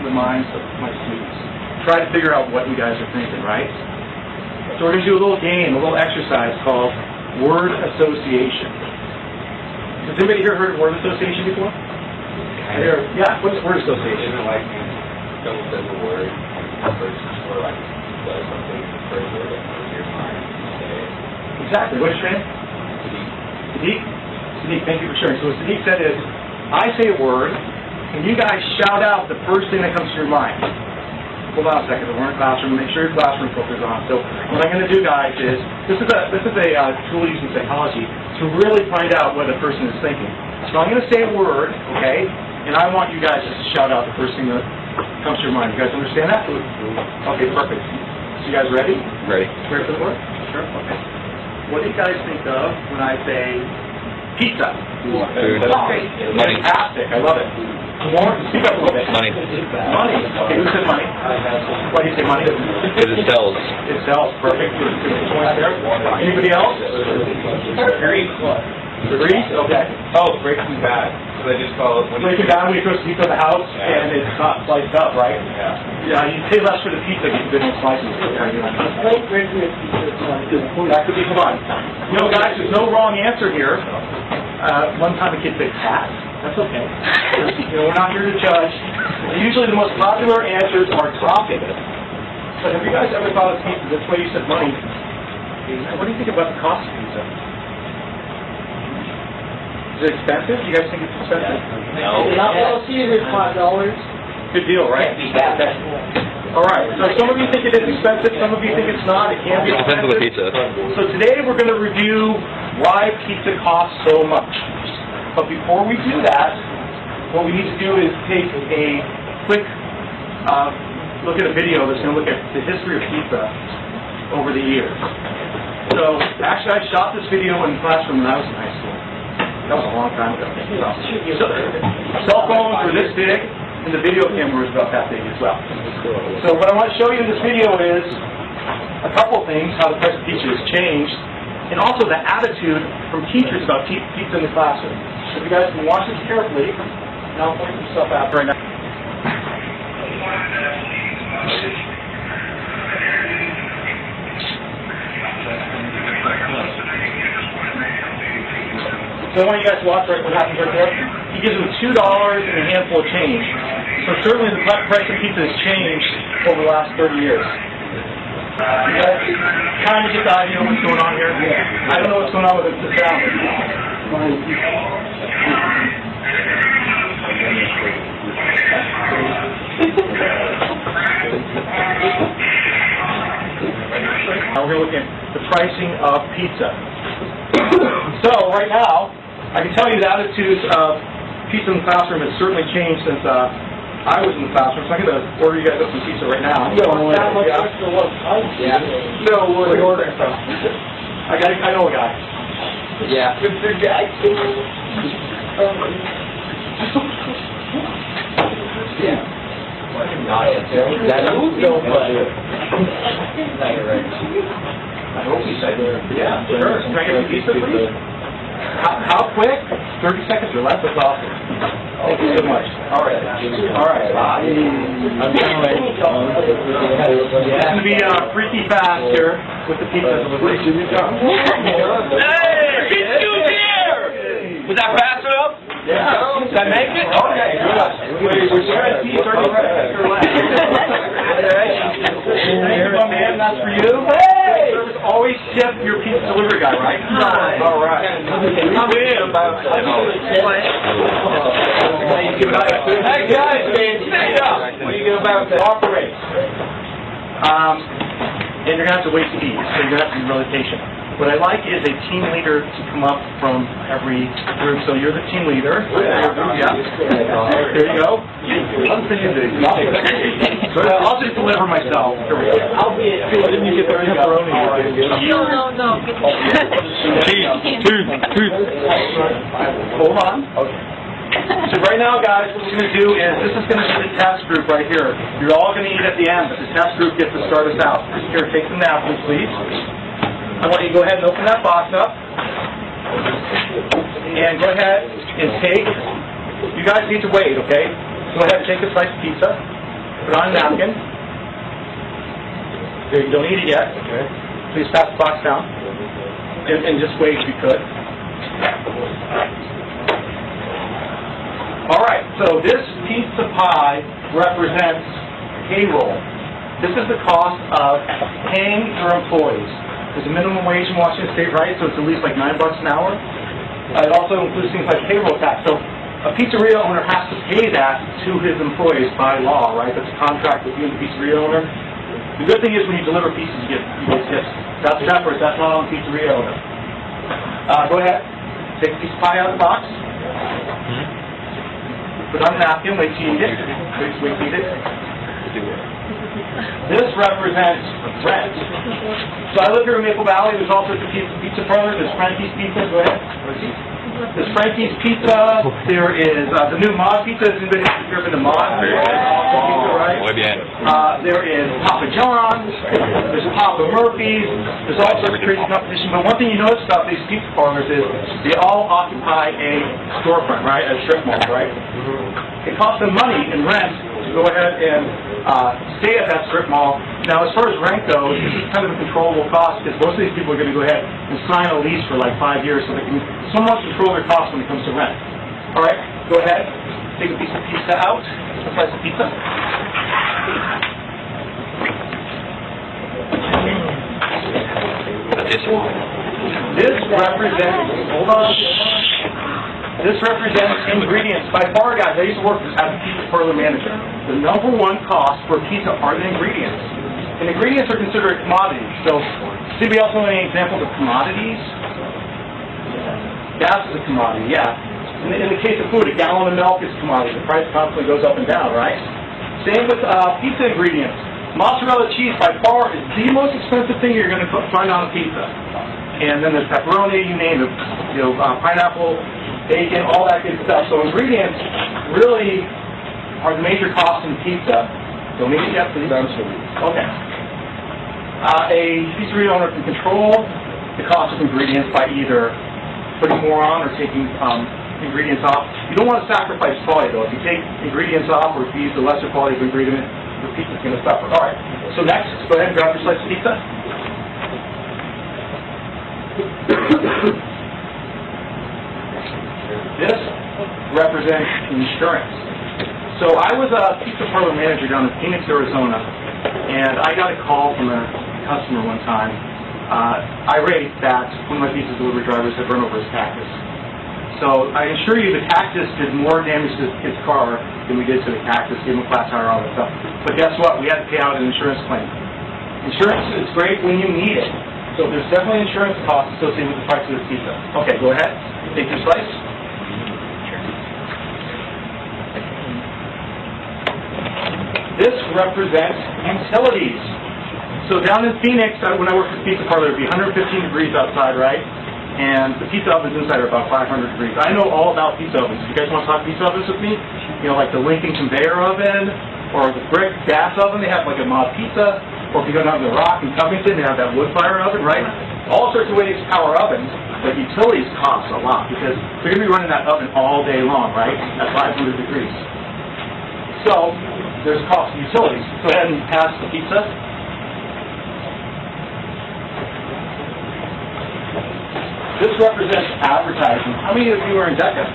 into the minds of my students. Try to figure out what you guys are thinking, right? So we're going to do a little game, a little exercise called word association. Has anybody here heard of word association before? Yeah, what's word association? Isn't like someone says a word, or like does something, the first word that comes to your mind, you say it. Exactly. What's your name? Sadiq? Sadiq, thank you for sharing. So what Sadiq said is, I say a word, and you guys shout out the first thing that comes to your mind. Hold on a second, we're in a classroom, make sure your classroom filter's on. So what I'm going to do, guys, is, this is a tool used in psychology to really find out what a person is thinking. So I'm going to say a word, okay, and I want you guys just to shout out the first thing that comes to your mind. You guys understand that? Okay, perfect. So you guys ready? Ready. Ready for the word? Sure. Okay. What do you guys think of when I say pizza? Food. Okay. Money. Fantastic. I love it. More? Speak up a little bit. Money. Money. Okay, who said money? Why do you say money? Because it sells. It sells. Perfect. Good point there. Anybody else? Grease? Okay. Oh, breaking bad. So they just call it when Breaking down when you first heat to the house and it's not sliced up, right? Yeah. Yeah, you pay less for the pizza, get good slices. That could be fun. You know, guys, there's no wrong answer here. One time a kid said cat. That's okay. You know, we're not here to judge. Usually the most popular answers are topping. But have you guys ever thought of pizza? That's why you said money. What do you think about the cost of pizza? Is it expensive? Do you guys think it's expensive? No. LLC is $5. Good deal, right? Okay. All right. So some of you think it is expensive. Some of you think it's not. It can be Depends on the expensive. pizza. So today we're going to review why pizza costs so much. But before we do that, what we need to do is take a quick look at a video that's going to look at the history of pizza over the years. So actually, I shot this video in the classroom when I was in high school. That was a long time ago. So, cell phones were this big, and the video camera was about that big as well. So what I want to show you in this video is a couple of things, how the price of pizza has changed, and also the attitude from teachers about pizza in the classroom. So if you guys can watch this carefully, and I'll point some stuff out right now. So I want you guys to watch what happens right there. He gives them $2 and a handful of change. So certainly the price of pizza has changed over the last 30 years. You guys kind of get the idea of what's going on here? I don't know what's going on with the sound. Now we're going to look at the pricing of pizza. So right now, I can tell you the attitudes of pizza in the classroom has certainly changed since I was in the classroom. So I'm going to order you guys up some pizza right now. That much extra work. Yeah. No, where are you ordering from? I know a guy. Yeah. Mr. Guy. Yeah. That was so funny. I hope he said yeah, sure. Can I get some pizza, please? How quick? 30 seconds or less? That's awesome. Thank you so much. All right. All right. I'm it's going to be freaky fast here with the pizza delivery. Hey, pizza here! Was that fast enough? Yeah. Did I make it? Okay. Wait, we're sharing pizza 30 seconds or less. Thank you, my man. That's for you. Hey! Service always tip your pizza delivery guy, right? Hi. All right. Hey guys, stand up. What do you get about that? Operate. And you're going to have to wait to eat, so you're going to have to be really patient. What I like is a team leader to come up from every group. So you're the team leader. Yeah. There you go. I'll just deliver myself. Here we go. I'll be at Why didn't you get the pepperoni? No. Tooth. Hold on. Okay. So right now, guys, what we're going to do is, this is going to be the test group right here. You're all going to eat at the end, but the test group gets to start us out. Here, take some napkins, please. I want you to go ahead and open that box up. And go ahead and take, you guys need to wait, okay? Go ahead and take a slice of pizza. put on a napkin. There, you don't eat it yet. Okay. Please pass the box down. And just wait if you could. All right, so this pizza pie represents payroll. This is the cost of paying your employees. There's a minimum wage in Washington State, right? So it's at least like $9 an hour. It also includes things like payroll tax. So a pizzeria owner has to pay that to his employees by law, right? That's a contract with you and the pizzeria owner. The good thing is when you deliver pizzas, you get tips. That's separate. That's not on the pizzeria owner. Go ahead. Take a piece of pie out of the box. Put on a napkin. Wait till you eat it. Wait till you eat it. This represents rent. So I live here in Maple Valley. There's also the pizza parlor. There's Frankie's Pizza. Go ahead. There's Frankie's Pizza. There is the new Mod Pizza. Has anybody ever been to Mod? Pizza, right? There is Papa John's. There's Papa Murphy's. There's all sorts of crazy competition. But one thing you notice about these pizza parlors is they all occupy a storefront, right? A strip mall, right? It costs them money in rent to go ahead and stay at that strip mall. Now, as far as rent goes, this is kind of a controllable cost because most of these people are going to go ahead and sign a lease for like 5 years so they can somewhat control their costs when it comes to rent. All right, go ahead. Take a piece of pizza out. A slice of pizza. This represents, hold on. This represents ingredients. By far, guys, I used to work as a pizza parlor manager. The #1 cost for pizza are the ingredients. And ingredients are considered commodities. So, does anybody else know any examples of commodities? Gas is a commodity, yeah. In the case of food, a gallon of milk is a commodity. The price constantly goes up and down, right? Same with pizza ingredients. Mozzarella cheese, by far, is the most expensive thing you're going to find on a pizza. And then there's pepperoni, you name it, pineapple, bacon, all that good stuff. So ingredients really are the major cost in pizza. Don't eat it yet, please. Okay. A pizzeria owner can control the cost of ingredients by either putting more on or taking ingredients off. You don't want to sacrifice quality, though. If you take ingredients off or if you use the lesser quality of ingredient, the pizza's going to suffer. All right. So next, go ahead and grab your slice of pizza. This represents insurance. So I was a pizza parlor manager down in Phoenix, Arizona, and I got a call from a customer one time, irate that one of my pizza delivery drivers had run over his Cactus. So I assure you the Cactus did more damage to his car than we did to the Cactus, gave him a flat tire, all that stuff. But guess what? We had to pay out an insurance claim. Insurance is great when you need it. So there's definitely insurance costs associated with the price of this pizza. Okay, go ahead. Take your slice. This represents utilities. So down in Phoenix, when I worked at the pizza parlor, it would be 115 degrees outside, right? And the pizza ovens inside are about 500 degrees. I know all about pizza ovens. If you guys want to talk pizza ovens with me, like the Lincoln conveyor oven or the brick gas oven, they have like a Mod Pizza. Or if you go down to the Rock in Covington, they have that wood fire oven, right? All sorts of ways to power ovens, but utilities cost a lot because they're going to be running that oven all day long, right? At 500 degrees. So there's a cost of utilities. Go ahead and pass the pizza. This represents advertising. How many of you are in DECA?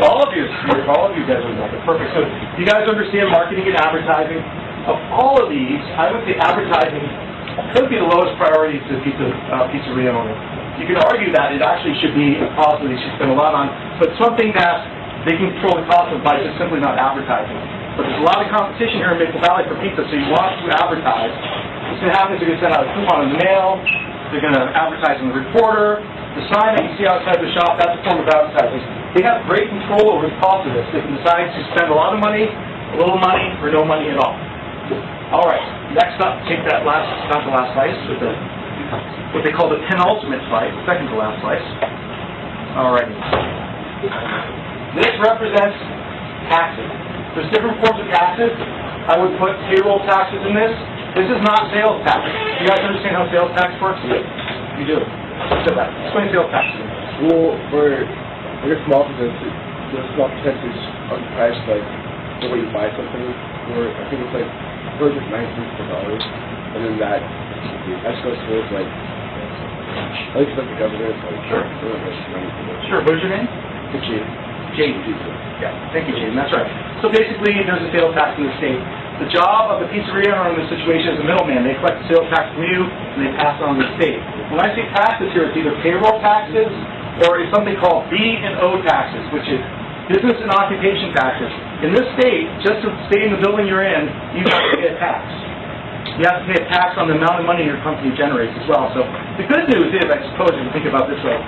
All of you guys are in DECA. Perfect. So you guys understand marketing and advertising. Of all of these, I would say advertising could be the lowest priority to pizzeria owner. You could argue that it actually should be a cost that they should spend a lot on, but something that they can control the cost of by just simply not advertising. But there's a lot of competition here in Maple Valley for pizza, so you want to advertise. What's going to happen is they're going to send out a coupon in the mail. They're going to advertise in the reporter. The sign that you see outside the shop, that's a form of advertising. They have great control over the cost of this. They can decide to spend a lot of money, a little money, or no money at all. All right, next up, take that last, not the last slice, but what they call the penultimate slice, second to last slice. All right. This represents taxes. There's different forms of taxes. I would put payroll taxes in this. This is not sales tax. You guys understand how sales tax works? You do. Explain sales tax. Well, for small businesses, the small percentage of the price, like the way you buy something, where I think it's like, goes like 9 cents per dollar, and then that goes towards like, at least like the government, like, Sure. Sure, what is your name? Jaden. Yeah, thank you, Jaden, that's right. So basically, there's a sales tax in the state. The job of the pizzeria owner in this situation is a middleman. They collect the sales tax from you, and they pass it on to the state. When I say taxes here, it's either payroll taxes, or it's something called B&O taxes, which is business and occupation taxes. In this state, just to stay in the building you're in, you have to pay a tax. You have to pay a tax on the amount of money your company generates as well. So the good news is, I suppose, if you think about it this way,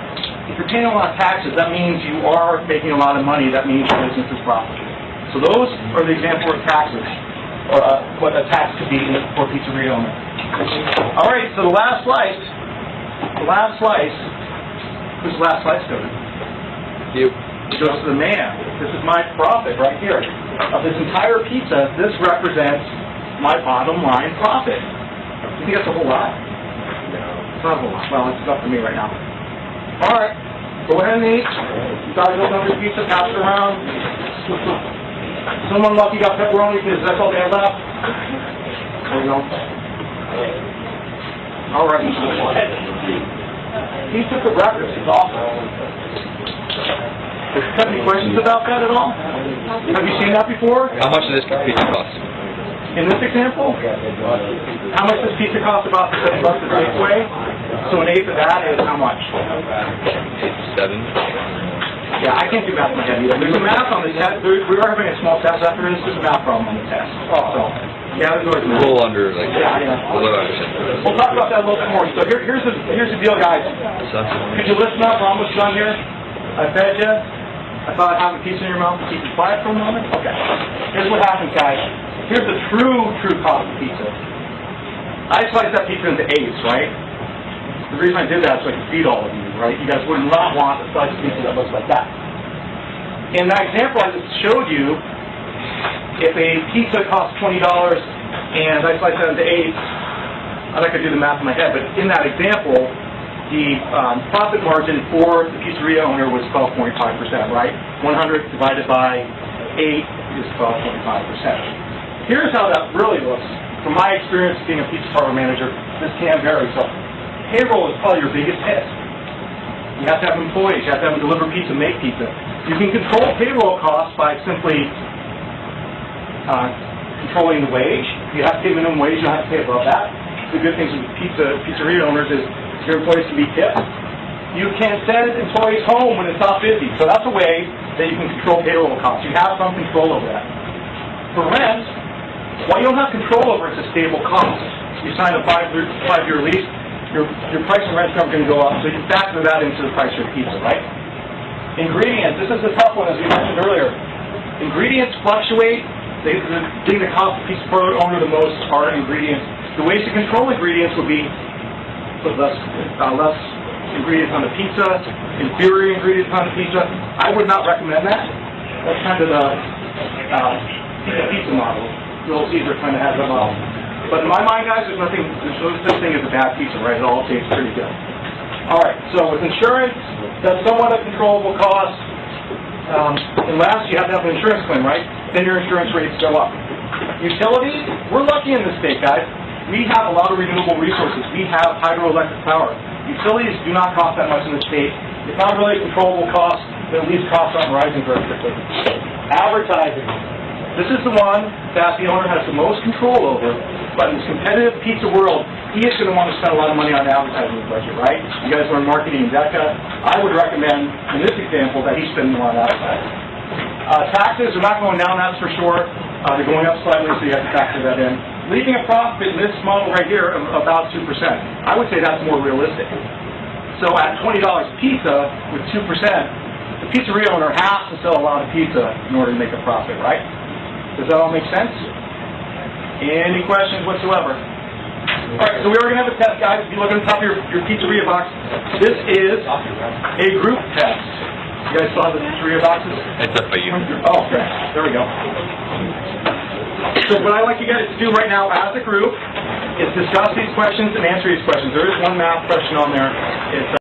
if you're paying a lot of taxes, that means you are making a lot of money. That means your business is profitable. So those are the example of taxes, or what a tax could be for a pizzeria owner. All right, so the last slice, whose last slice go to? You. It goes to the man. This is my profit right here. Of this entire pizza, this represents my bottom line profit. You think that's a whole lot? No. It's not a whole lot. Well, it's enough for me right now. All right, go ahead and eat. You guys open up your pizza, pass it around. Someone lucky got pepperoni because that's all they have left. There you go. All right. Pizza for breakfast is awesome. Have any questions about that at all? Have you seen that before? How much does this pizza cost? In this example, how much does pizza cost? About $7 at Safeway. So an eighth of that is how much? 7. Yeah, I can't do math in my head either. There's a math on the test. We were having a small test after this. There's a math problem on the test. So, yeah, there's always A math. little under, like, Yeah. a little under. We'll talk about that a little bit more. So here's the deal, guys. Could you listen up? We're almost done here. I fed you. I thought I'd have a piece in your mouth to keep you quiet for a moment. Okay. Here's what happens, guys. Here's the true cost of pizza. I sliced that pizza into eighths, right? The reason I did that is so I could feed all of you, right? You guys would not want a slice of pizza that looks like that. In that example I just showed you, if a pizza costs $20 and I slice that into eighths, I'm not going to do the math in my head, but in that example, the profit margin for the pizzeria owner was 12.5%, right? 100 divided by 8 is 12.5%. Here's how that really looks. From my experience being a pizza parlor manager, this can vary. So payroll is probably your biggest hit. You have to have employees. You have to have them deliver pizza, make pizza. You can control payroll costs by simply controlling the wage. You have to pay minimum wage. You don't have to pay above that. The good things with pizzeria owners is your employees can be tipped. You can send employees home when it's not busy. So that's a way that you can control payroll costs. You have some control over that. For rent, well, you don't have control over it's a stable cost. You sign a 5-year lease, your price of rent's never going to go up, so you factor that into the price of your pizza, right? Ingredients, this is the tough one, as we mentioned earlier. Ingredients fluctuate. The thing that costs the pizza parlor owner the most are ingredients. The ways to control ingredients would be put less ingredients on the pizza, inferior ingredients on the pizza. I would not recommend that. That's kind of the pizza model. Little Caesar kind of has that model. But in my mind, guys, there's no such thing as a bad pizza, right? It all tastes pretty good. All right, so with insurance, that's somewhat a controllable cost. Unless you have to have an insurance claim, right? Then your insurance rates go up. Utilities, we're lucky in this state, guys. We have a lot of renewable resources. We have hydroelectric power. Utilities do not cost that much in the state. It's not really a controllable cost, but at least costs aren't rising very quickly. Advertising. This is the one that the owner has the most control over, but in this competitive pizza world, he is going to want to spend a lot of money on the advertising budget, right? You guys are in marketing in DECA. I would recommend, in this example, that he spend more on advertising. Taxes are not going down, that's for sure. They're going up slightly, so you have to factor that in. Leaving a profit in this model right here of about 2%. I would say that's more realistic. So at $20 pizza with 2%, the pizzeria owner has to sell a lot of pizza in order to make a profit, right? Does that all make sense? Any questions whatsoever? All right, so we are going to have a test, guys. If you look at the top of your pizzeria box, this is a group test. You guys saw the pizzeria boxes? It's up by you. Oh, okay. There we go. So what I'd like you guys to do right now as a group is discuss these questions and answer these questions. There is one math question on there. It's